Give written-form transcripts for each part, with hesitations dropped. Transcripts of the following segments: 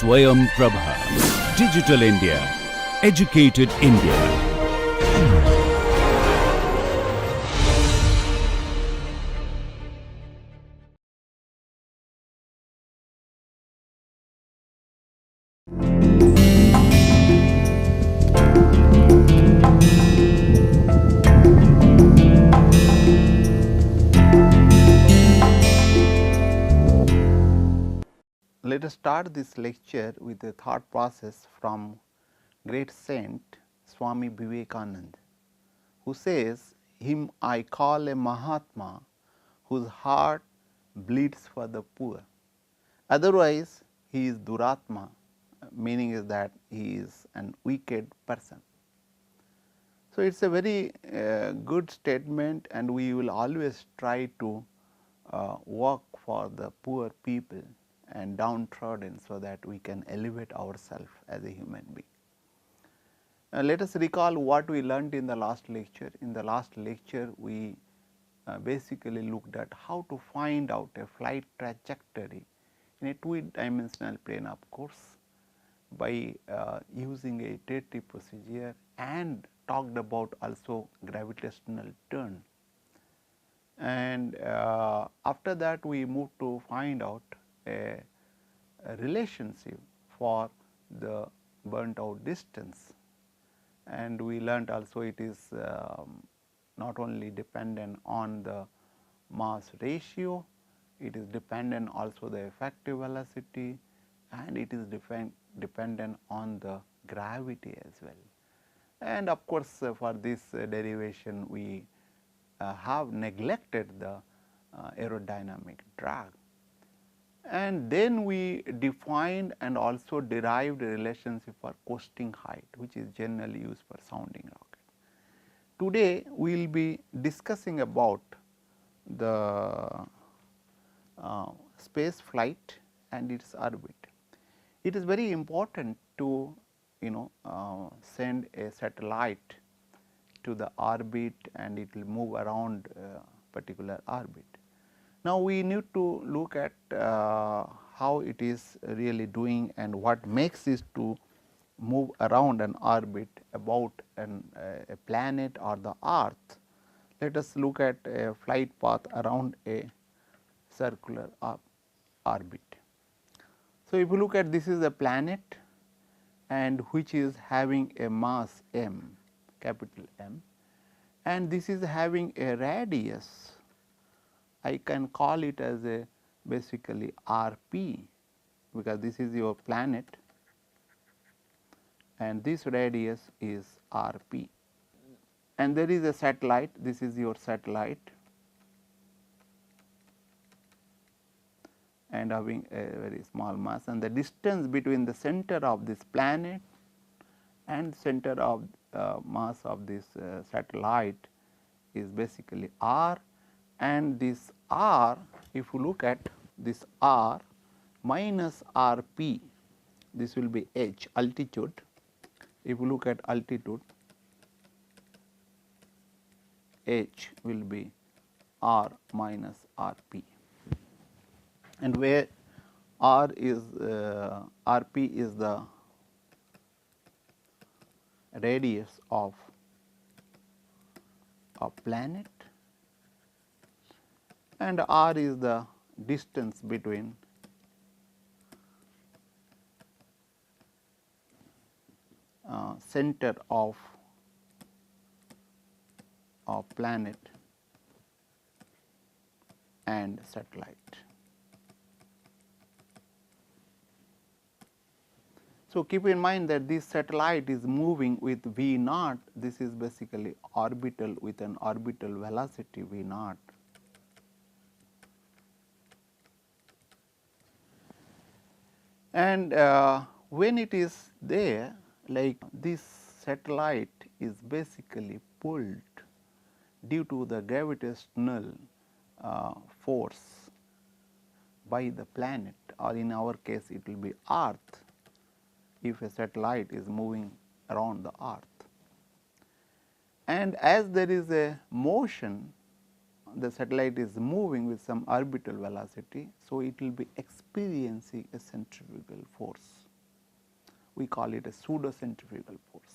Swayam Prabha. Digital India. Educated India. Let us start this lecture with a thought process from great saint Swami Vivekananda, who says, "Him I call a Mahatma whose heart bleeds for the poor. Otherwise, he is Duratma," meaning is that he is an wicked person. So, it is a very good statement, and we will always try to work for the poor people and downtrodden, so that we can elevate ourselves as a human being. Let us recall what we learnt in the last lecture. In the last lecture, we basically looked at how to find out a flight trajectory in a two-dimensional plane, of course, by using a iterative procedure, and talked about also gravitational turn. And after that, we moved to find out a relationship for the burnt out distance, and we learnt also it is not only dependent on the mass ratio, it is dependent also the effective velocity, and it is dependent on the gravity as well. And of course, for this derivation we have neglected the aerodynamic drag. And then we defined and also derived a relationship for coasting height, which is generally used for sounding rocket. Today we will be discussing about the space flight and its orbit. It is very important to send a satellite to the orbit, and it will move around particular orbit. Now, we need to look at how it is really doing and what makes it to move around an orbit about a planet or the earth. Let us look at a flight path around a circular orbit. So, if you look at this is a planet, and which is having a mass m, capital M, and this is having a radius, I can call it as a basically Rp, because this is your planet and this radius is Rp, and there is a satellite, this is your satellite, and having a very small mass, and the distance between the center of this planet and center of mass of this satellite is basically r, and this r, if you look at this r minus Rp, this will be h, altitude. If you look at altitude, h will be r minus Rp, and where r is Rp is the radius of a planet, and r is the distance between center of planet and satellite. So, keep in mind that this satellite is moving with v naught, this is basically orbital with an orbital velocity v naught. And when it is there, like this satellite is basically pulled due to the gravitational force by the planet, or in our case it will be earth, if a satellite is moving around the earth. And as there is a motion, the satellite is moving with some orbital velocity, so it will be experiencing a centrifugal force. we call it a pseudo centrifugal force.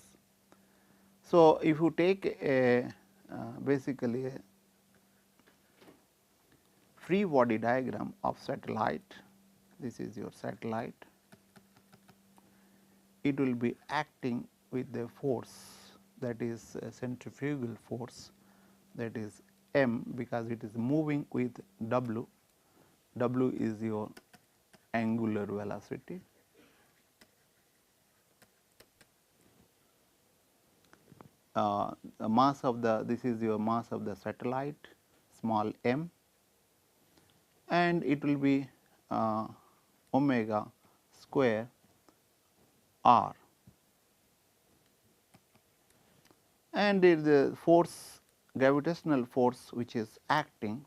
So, if you take a basically a free body diagram of satellite, this is your satellite, it will be acting with the force, that is a centrifugal force, that is m, because it is moving with w. W is your angular velocity. The mass of the, this is your mass of the satellite, small m, and it will be omega square r, and it is the force, gravitational force which is acting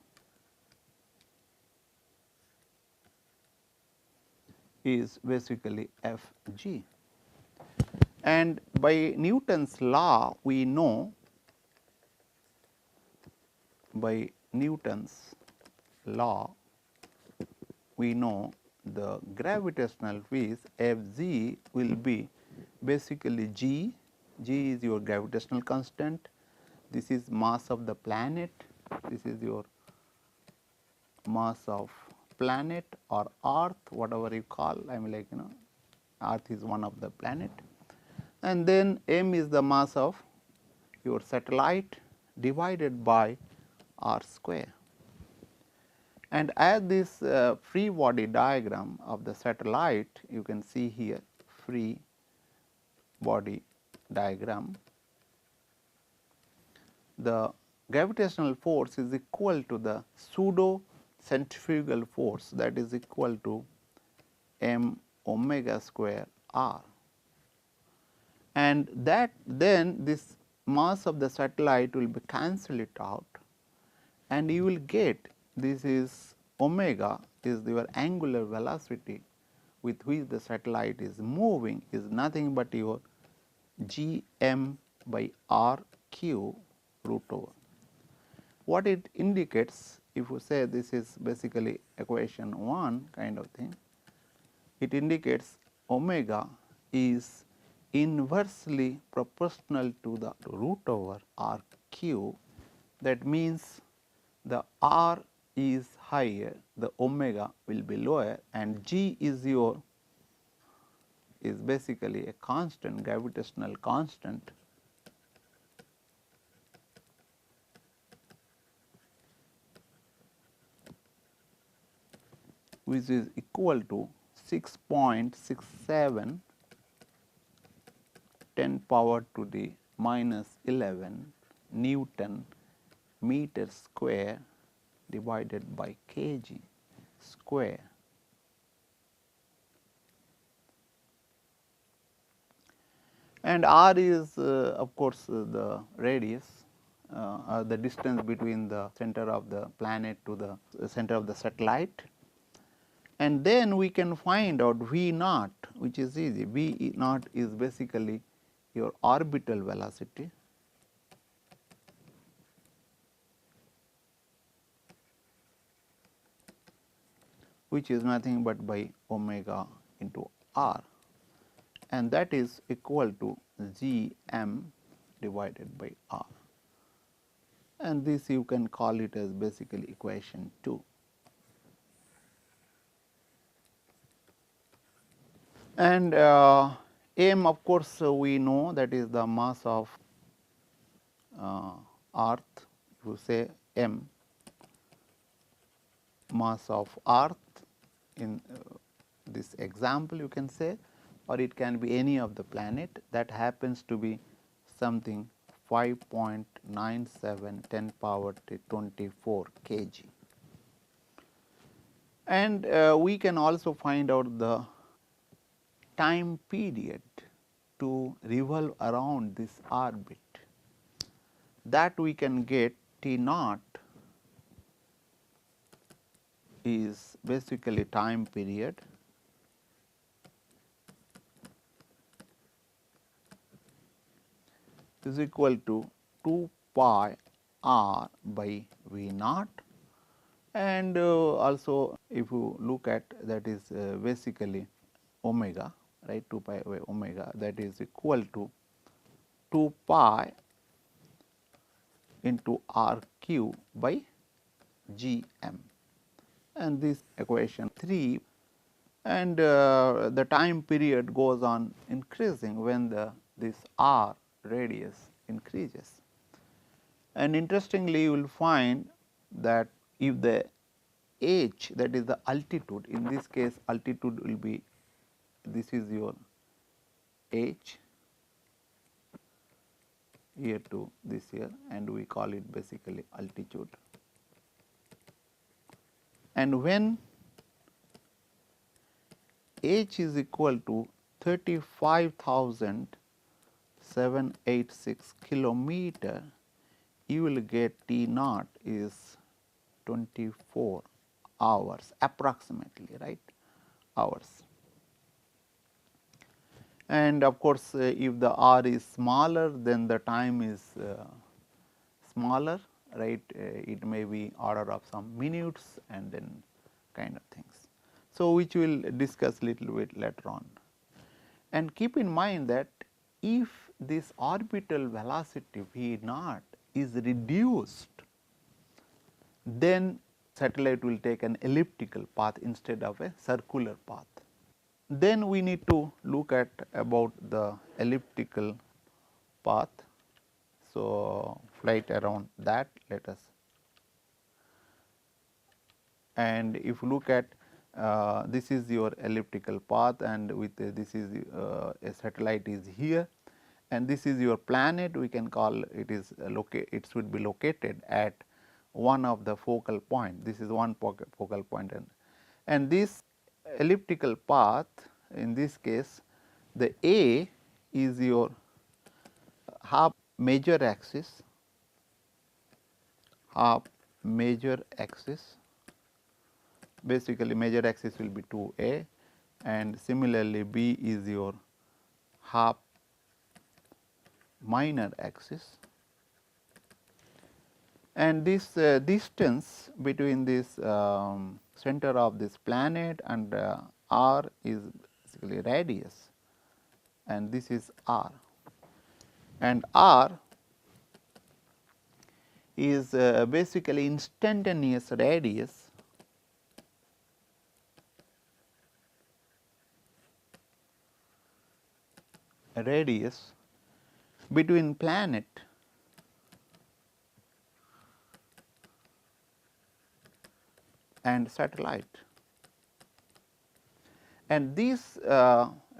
is basically F g. And by Newton's law we know, by Newton's law we know the gravitational force F g will be basically g. G is your gravitational constant, this is mass of the planet, this is your mass of planet or earth, whatever you call, I mean, like, earth is one of the planet, and then m is the mass of your satellite divided by r square. And as this free body diagram of the satellite, you can see here free body diagram, the gravitational force is equal to the pseudo centrifugal force, that is equal to m omega square r, and that then this mass of the satellite will be cancel it out, and you will get, this is omega is your angular velocity with which the satellite is moving, is nothing but your g m by r q root over. What it indicates, if you say this is basically equation 1 kind of thing, it indicates omega is inversely proportional to the root over r q. That means the r is higher, the omega will be lower, and g is your, is basically a constant, gravitational constant, which is equal to 6.67 10 power to the minus 11 Newton meter square divided by kg square. And r is of course the radius, the distance between the center of the planet to the center of the satellite. And then we can find out V naught, which is easy. V naught is basically your orbital velocity, which is nothing but by omega into r, and that is equal to g m divided by r, and this you can call it as basically equation 2. And m, of course, we know that is the mass of earth. If you say m, mass of earth in this example you can say, or it can be any of the planet, that happens to be something 5.97 10 power to 24 kg. And we can also find out the time period to revolve around this orbit, that we can get T naught is basically time period is equal to 2 pi r by V naught, and also if you look at, that is basically omega, right, 2 pi by omega, that is equal to 2 pi into r q by g m, and this equation 3, and the time period goes on increasing when this r radius increases. And interestingly, you will find that if the h, that is the altitude, in this case altitude will be, this is your h here to this here, and we call it basically altitude. And when h is equal to 35,786 kilometer, you will get T naught is 24 hours approximately, right, hours. And of course, if the r is smaller, then the time is smaller, right, it may be order of some minutes and then kind of things. So, which we will discuss little bit later on. And keep in mind that if this orbital velocity V naught is reduced, then satellite will take an elliptical path instead of a circular path. Then we need to look at about the elliptical path. So, flight around that, let us, and if you look at this is your elliptical path, and with this is a satellite is here, and this is your planet, we can call it is it should be located at one of the focal point. This is one focal point, and this elliptical path, in this case the A is your half major axis, basically major axis will be 2a, and similarly B is your half minor axis, and this distance between this center of this planet and r is basically radius, and this is r, and r is basically instantaneous radius between planet and satellite, and this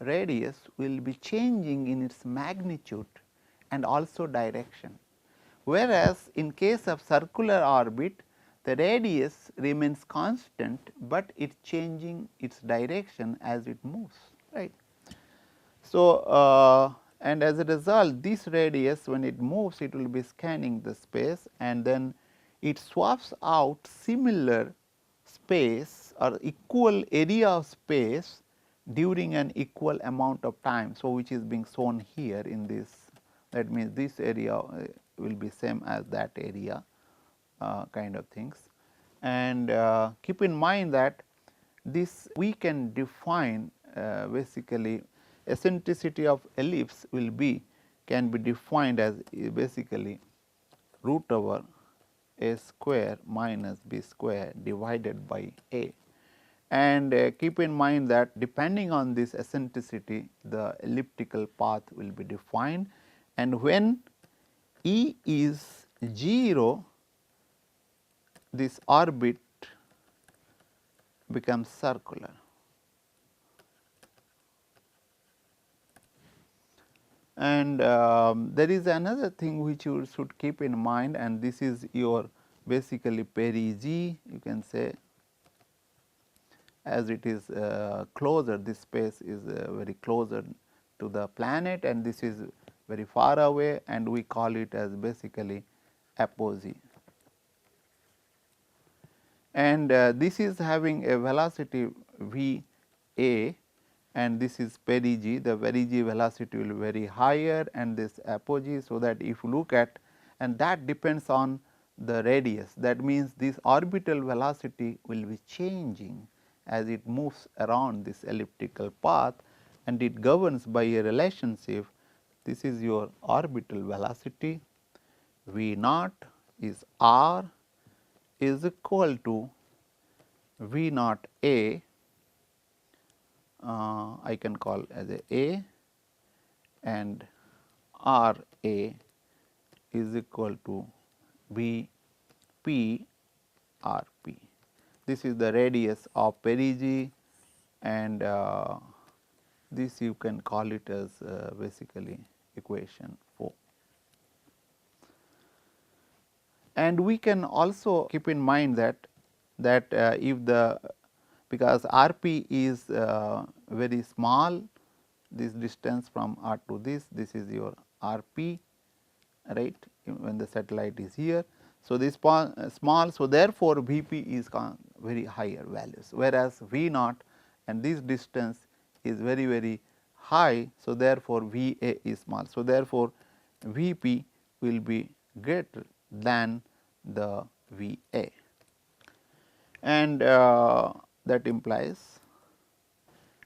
radius will be changing in its magnitude and also direction. Whereas, in case of circular orbit, the radius remains constant, but it is changing its direction as it moves, right. So, and as a result, this radius, when it moves, it will be scanning the space, and then it swaps out similar space or equal area of space during an equal amount of time. So, which is being shown here in this, that means this area will be same as that area kind of things. And keep in mind that this we can define basically eccentricity of ellipse will be, can be defined as basically root over a square minus b square divided by a. And keep in mind that depending on this eccentricity, the elliptical path will be defined, and when E is 0, this orbit becomes circular. And there is another thing which you should keep in mind, and this is your basically perigee, you can say, as it is closer, this space is very closer to the planet, and this is very far away, and we call it as basically apogee. And this is having a velocity v a, and this is perigee. The perigee velocity will be very higher, and this apogee. So, that if you look at, and that depends on the radius, that means this orbital velocity will be changing as it moves around this elliptical path, and it governs by a relationship. This is your orbital velocity, V naught is r is equal to V naught a, I can call as a and r a is equal to V p r p. This is the radius of perigee, and this you can call it as basically equation 4. And we can also keep in mind that if the, because r p is very small, this distance from r to this is your r p, right, when the satellite is here. So, this small, so therefore, V p is very higher values, whereas V naught and this distance is very high. So, therefore, V a is small. So, therefore, V p will be greater than the V a, and that implies,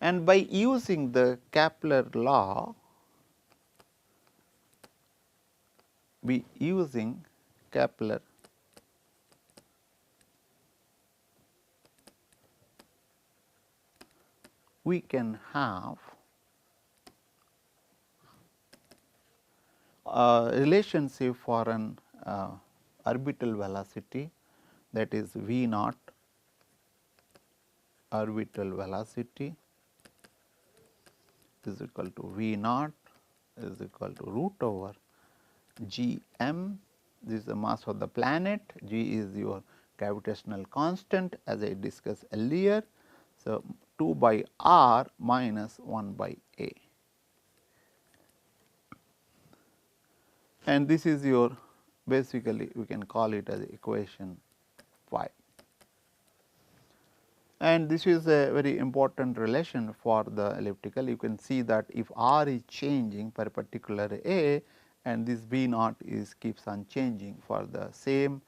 and by using the Kepler law, Kepler we can have a relationship for an orbital velocity, that is V naught orbital velocity is equal to V naught is equal to root over g m. This is the mass of the planet, g is your gravitational constant as I discussed earlier. So, 2 by r minus 1 by a, and this is your, basically we can call it as equation 5. And this is a very important relation for the elliptical. You can see that if r is changing per particular a, and this V naught is keeps on changing for the same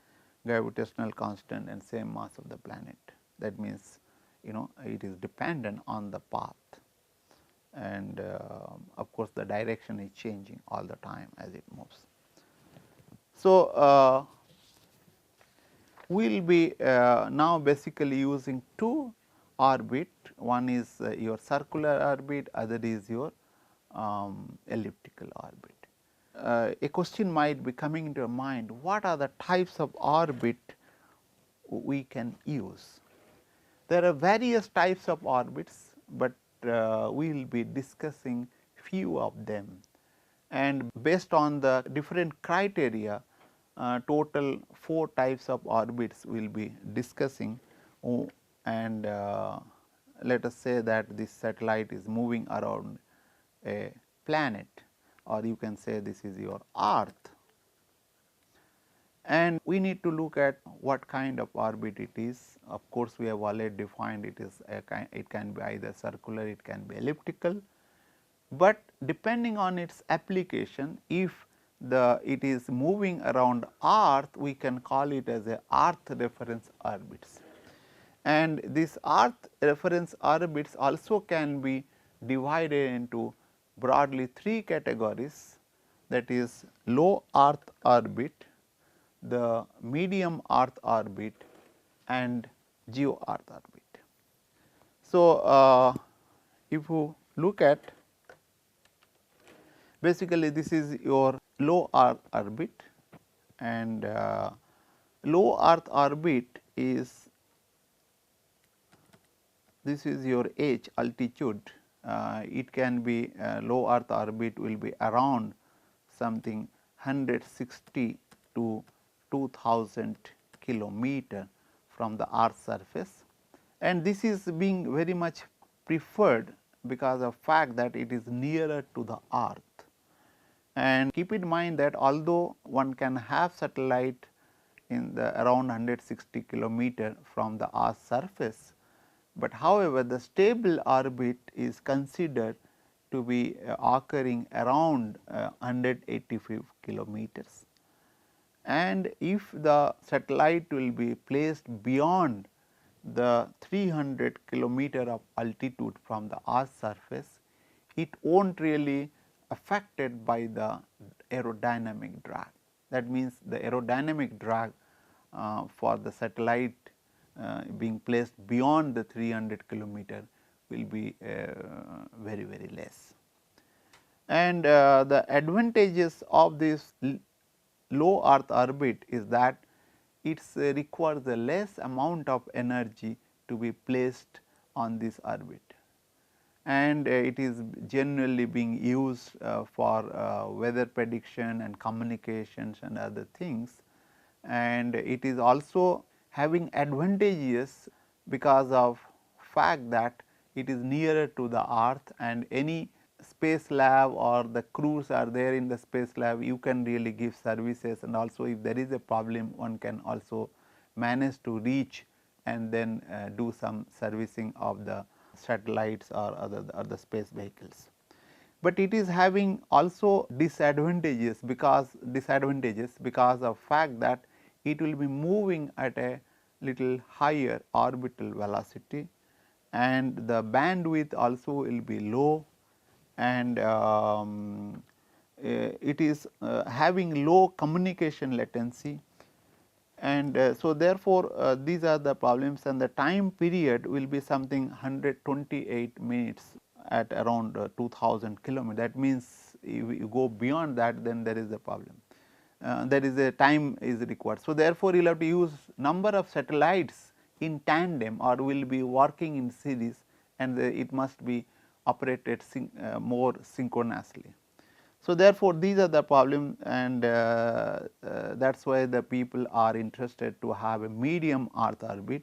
gravitational constant and same mass of the planet. That means, it is dependent on the path, and of course, the direction is changing all the time as it moves. So, we will be now basically using two orbit, one is your circular orbit, other is your elliptical orbit. A question might be coming into your mind, what are the types of orbit we can use? There are various types of orbits, but we will be discussing few of them, and based on the different criteria, total 4 types of orbits we will be discussing. And let us say that this satellite is moving around a planet, or you can say this is your earth, and we need to look at what kind of orbit it is. Of course, we have already defined it is it can be either circular, it can be elliptical, but depending on its application, if it is moving around earth, we can call it as a earth reference orbits. And this earth reference orbits also can be divided into broadly 3 categories, that is low earth orbit, the medium earth orbit, and geo earth orbit. So, if you look at, basically this is your low earth orbit, and low earth orbit is, this is your h altitude. It can be low earth orbit will be around something 160 to 2000 kilometer from the earth surface, and this is being very much preferred because of fact that it is nearer to the earth. And keep in mind that although one can have satellite in the around 160 kilometer from the earth's surface, but however, the stable orbit is considered to be occurring around 185 kilometers. And if the satellite will be placed beyond the 300 kilometer of altitude from the earth's surface, it won't really affected by the aerodynamic drag. That means, the aerodynamic drag for the satellite being placed beyond the 300 kilometer will be very less. And the advantages of this low earth orbit is that it requires a less amount of energy to be placed on this orbit, and it is generally being used for weather prediction and communications and other things, and it is also having advantages because of fact that it is nearer to the earth, and any space lab or the crews are there in the space lab, you can really give services, and also if there is a problem, one can also manage to reach and then do some servicing of the satellites or other space vehicles. But it is having also disadvantages because of fact that it will be moving at a little higher orbital velocity, and the bandwidth also will be low, and it is having low communication latency, and so therefore, these are the problems, and the time period will be something 128 minutes at around 2000 kilometers. That means, if you go beyond that, then there is a problem. There is a time is required. So therefore, you will have to use number of satellites in tandem or will be working in series, and it must be operated more synchronously. So therefore, these are the problem, and that is why the people are interested to have a medium earth orbit,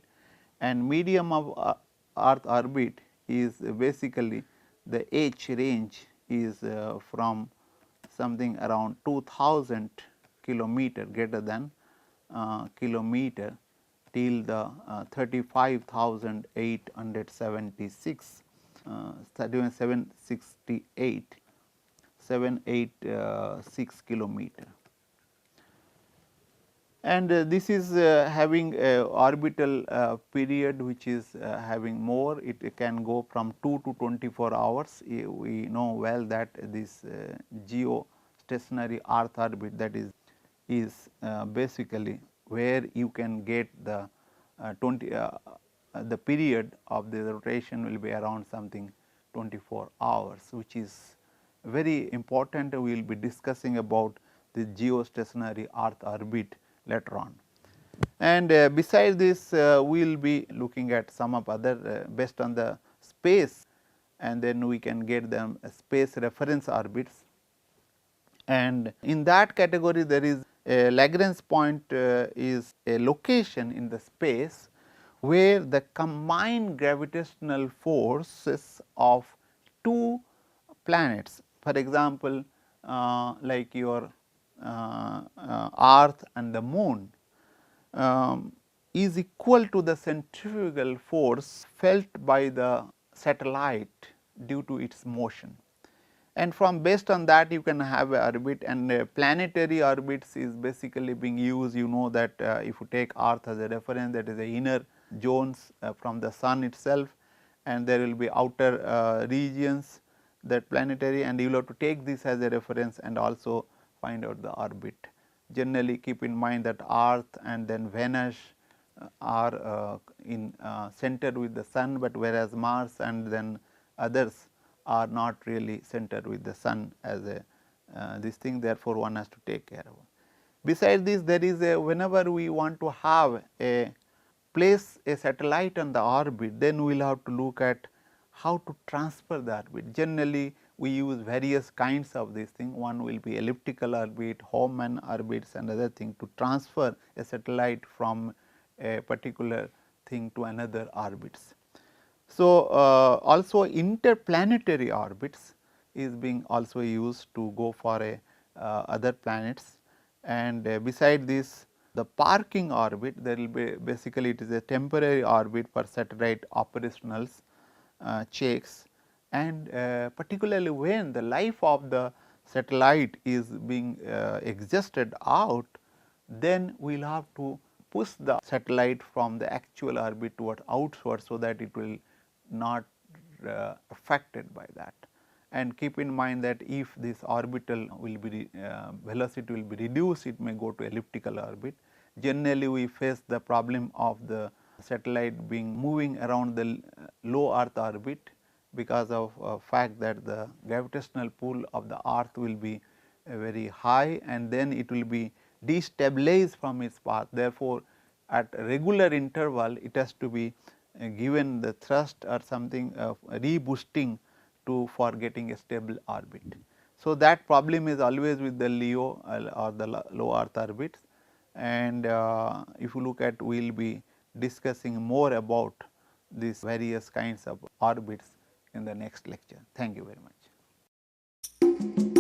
and medium of earth orbit is basically the H range is from something around 2000 kilometer, greater than kilometer, till the 35,876 786 kilometer, and this is having a orbital period which is having more. It can go from 2 to 24 hours. We know well that this geostationary earth orbit, that is basically where you can get the the period of the rotation will be around something 24 hours, which is very important. We will be discussing about the geostationary earth orbit later on. And besides this, we will be looking at some of other based on the space, and then we can get them space reference orbits, and in that category there is a Lagrange point is a location in the space where the combined gravitational forces of two planets, for example, like your earth and the moon, is equal to the centrifugal force felt by the satellite due to its motion. And from based on that, you can have a orbit, and planetary orbits is basically being used. You know that if you take earth as a reference, that is the inner zones from the sun itself, and there will be outer regions that planetary, and you will have to take this as a reference and also find out the orbit. Generally keep in mind that earth and then Venus are in center with the sun, but whereas Mars and then others are not really centered with the sun as a this thing, therefore, one has to take care of. Besides this, there is a, whenever we want to have a place a satellite on the orbit, then we will have to look at how to transfer the orbit. Generally, we use various kinds of this thing. One will be elliptical orbit, Hohmann orbits, and other thing to transfer a satellite from a particular thing to another orbits. So, also interplanetary orbits is being also used to go for a other planets, and beside this, the parking orbit, there will be basically it is a temporary orbit for satellite operationals checks, and particularly when the life of the satellite is being exhausted out, then we will have to push the satellite from the actual orbit toward outward, so that it will not affected by that. and keep in mind that if this orbital will be velocity will be reduced, it may go to elliptical orbit. Generally, we face the problem of the satellite being moving around the low earth orbit because of fact that the gravitational pull of the earth will be very high, and then it will be destabilized from its path. Therefore, at regular interval it has to be given the thrust or something reboosting to for getting a stable orbit. So, that problem is always with the LEO or the low earth orbits, and if you look at, we will be discussing more about these various kinds of orbits in the next lecture. Thank you very much.